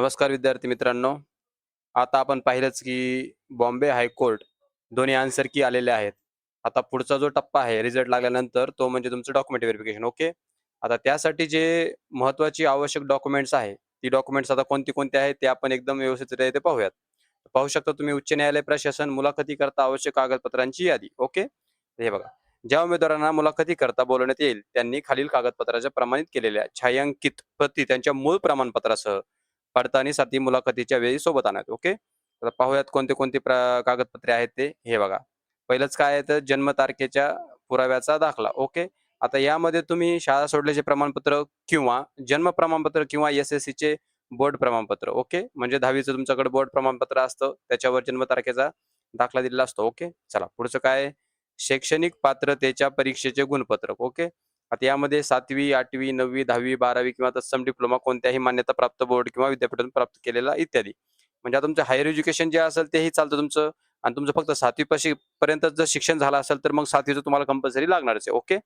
नमस्कार विद्यार्थी मित्रांनो. आता आपण पाहिलंच की बॉम्बे हायकोर्ट दोन्ही आन्सर की आलेले आहेत. आता पुढचा जो टप्पा आहे रिझल्ट लागल्यानंतर तो म्हणजे तुमचं डॉक्युमेंट व्हेरिफिकेशन. ओके. आता त्यासाठी जे महत्त्वाची आवश्यक डॉक्युमेंट्स आहे, ती डॉक्युमेंट्स आता कोणती-कोणती आहेत ते आपण एकदम व्यवस्थितरित्या इथे पाहूयात. पाहू शकता तुम्ही उच्च न्यायालय प्रशासन मुलाखतीकरता आवश्यक कागदपत्रांची यादी. ओके. हे बघा. ज्या उमेदवारांना मुलाखतीकरता बोलवण्यात येईल, त्यांनी खालील कागदपत्राच्या प्रमाणित केलेल्या छायांकित प्रती त्यांच्या मूळ प्रमाणपत्रासह पडताळणीसाठी मुलाखतीच्या वेळी सोबत आणावेत. ओके. तर पाहूयात कोणते-कोणते कागदपत्रे आहेत ते. हे बघा. पहिलंच काय आहे तर जन्मतारखेच्या पुराव्याचा दाखला. ओके. आता यामध्ये तुम्ही शाळा सोडल्याचे प्रमाणपत्र किंवा जन्म प्रमाणपत्र किंवा एस-एस-सीचे बोर्ड प्रमाणपत्र. ओके. म्हणजे 10वीचं तुमच्याकडे बोर्ड प्रमाणपत्र असतं. त्याच्यावर जन्मतारखेचा दाखला दिलेला असतो. ओके. चला पुढचं काय आहे? शैक्षणिक पात्रतेच्या परीक्षेचे गुणपत्रक. ओके. आता यामध्ये 7वी, 8वी, 9वी, 10वी, 12वी किंवा तत्सम डिप्लोमा कोणत्याही मान्यताप्राप्त बोर्ड किंवा विद्यापीठातून प्राप्त केलेला इत्यादी. म्हणजे आता तुमचं हायर एज्युकेशन जे असेल तेही चालतं तुमचं आणि तुमचं फक्त 7वी पर्यंत जर शिक्षण झालं असेल तर मग 7वीचं तुम्हाला कंपल्सरी लागणारच आहे. ओके.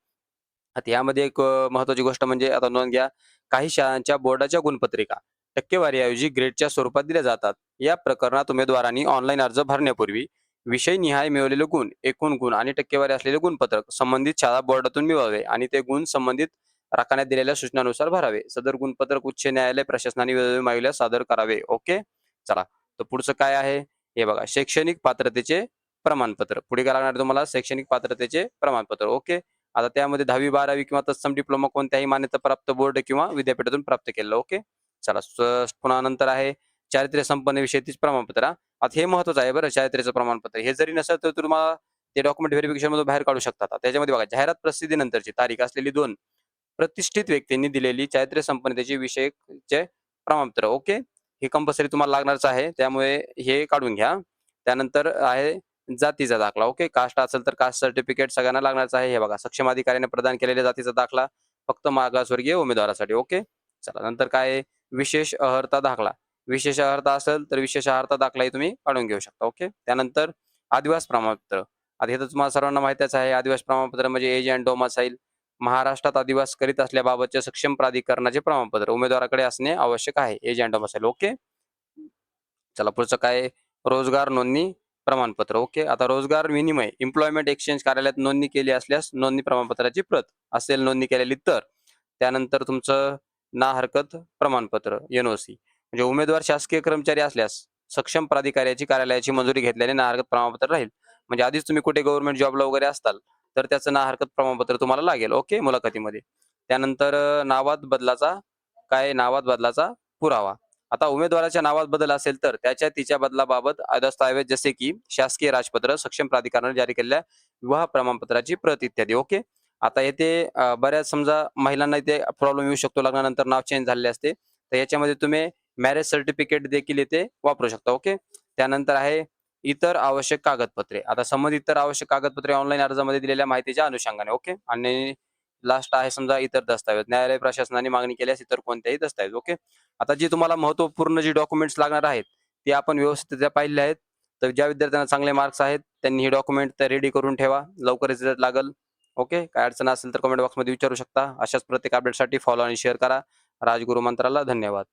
आता यामध्ये एक महत्त्वाची गोष्ट म्हणजे आता नोंद घ्या, काही शाळांच्या बोर्डाच्या गुणपत्रिका टक्केवारीऐवजी ग्रेडच्या स्वरूपात दिल्या जातात. या प्रकरणात उमेदवारांनी ऑनलाईन अर्ज भरण्यापूर्वी विषयनिहाय मिळवलेले गुण, एकूण गुण आणि टक्केवारी असलेले गुणपत्रक संबंधित शाळा बोर्डातून मिळवावे आणि ते गुण संबंधित राखण्यात दिलेल्या सूचनानुसार भरावे. सदर गुणपत्रक उच्च न्यायालय प्रशासनाने वेळोवेळी मागल्यास सादर करावे. ओके. चला. तर पुढचं काय आहे? हे बघा शैक्षणिक पात्रतेचे प्रमाणपत्र. पुढे काय लागणार आहे तुम्हाला? शैक्षणिक पात्रतेचे प्रमाणपत्र. ओके. आता त्यामध्ये 10वी, 12वी किंवा तत्सम डिप्लोमा कोणत्याही मान्यताप्राप्त बोर्ड किंवा विद्यापीठातून प्राप्त केलेलं. ओके. चला पुन्हा नंतर आहे चारित्र्य संपन्न विषयातील प्रमाणपत्र. आता हे महत्त्वाचं आहे बरं चारित्र्याचं प्रमाणपत्र. हे जरी नसेल तर तुम्हाला ते डॉक्युमेंट व्हेरिफिकेशनमधून बाहेर काढू शकतात. आता त्याच्यामध्ये बघा जाहिरात प्रसिद्धीनंतरची तारीख असलेली 2 प्रतिष्ठित व्यक्तींनी दिलेली चारित्र्य संपन्नतेची विषयकचे प्रमाणपत्र. ओके. हे कंपल्सरी तुम्हाला लागणारच आहे. त्यामुळे हे काढून घ्या. त्यानंतर आहे जातीचा दाखला. ओके. कास्ट असेल तर कास्ट सर्टिफिकेट सगळ्यांना लागणारच आहे. हे बघा सक्षम अधिकाऱ्याने प्रदान केलेल्या जातीचा दाखला फक्त मागासवर्गीय उमेदवारासाठी. ओके. चला नंतर काय आहे? विशेष अर्हता दाखला. विशेष अर्हता असेल तर विशेष अर्हता दाखलाही तुम्ही काढून घेऊ शकता. ओके. त्यानंतर आदिवासी प्रमाणपत्र. आता हे तर तुम्हाला सर्वांना माहितीच आहे. आदिवासी प्रमाणपत्र म्हणजे एज अँड डोमासाईल. महाराष्ट्रात आदिवास करीत असल्याबाबतचे सक्षम प्राधिकरणाचे प्रमाणपत्र उमेदवाराकडे असणे आवश्यक आहे. Age and domicile. ओके. चला पुढचं काय आहे? रोजगार नोंदणी प्रमाणपत्र. ओके. आता रोजगार विनिमय एम्प्लॉयमेंट एक्सचेंज कार्यालयात नोंदणी केली असल्यास नोंदणी प्रमाणपत्राची प्रत असेल नोंदणी केलेली तर. त्यानंतर तुमचं ना हरकत प्रमाणपत्र एन-ओ-सी. म्हणजे उमेदवार शासकीय कर्मचारी असल्यास सक्षम प्राधिकाऱ्याची कार्यालयाची मंजुरी घेतल्याने ना हरकत प्रमाणपत्र राहील. म्हणजे आधीच तुम्ही कुठे गव्हर्नमेंट जॉबला वगैरे असताल तर त्याचं ना हरकत प्रमाणपत्र तुम्हाला लागेल. ओके. मुलाखतीमध्ये. त्यानंतर नावात बदलाचा पुरावा. आता उमेदवाराच्या नावात बदल असेल तर तिच्या बदलाबाबत दस्तऐवज जसे की शासकीय राजपत्र, सक्षम प्राधिकरणाने जारी केलेल्या विवाह प्रमाणपत्राची प्रत इत्यादी. ओके. आता येथे बऱ्याच समजा महिलांना इथे प्रॉब्लेम येऊ शकतो लग्नानंतर नाव चेंज झालेले असते. तर याच्यामध्ये तुम्ही मॅरेज सर्टिफिकेट देखील इथे वापरू शकता. ओके. त्यानंतर आहे इतर आवश्यक कागदपत्रे. आता संबंधित इतर आवश्यक कागदपत्रे ऑनलाईन अर्जामध्ये दिलेल्या माहितीच्या अनुषंगाने. ओके. आणि लास्ट आहे समजा इतर दस्तावेज. न्यायालय प्रशासनाने मागणी केल्यास इतर कोणतेही दस्तावेज. ओके. आता जी तुम्हाला महत्त्वपूर्ण जी डॉक्युमेंट्स लागणार आहेत, ते आपण व्यवस्थितरित्या पाहिले आहेत. तर ज्या विद्यार्थ्यांना चांगले मार्क्स आहेत, त्यांनी हे डॉक्युमेंट तर रेडी करून ठेवा. लवकरच रिझल्ट लागेल. ओके. काय अडचण असेल तर कमेंट बॉक्समध्ये विचारू शकता. अशाच प्रत्येक अपडेटसाठी फॉलो आणि शेअर करा. राजगुरू मंत्राला धन्यवाद.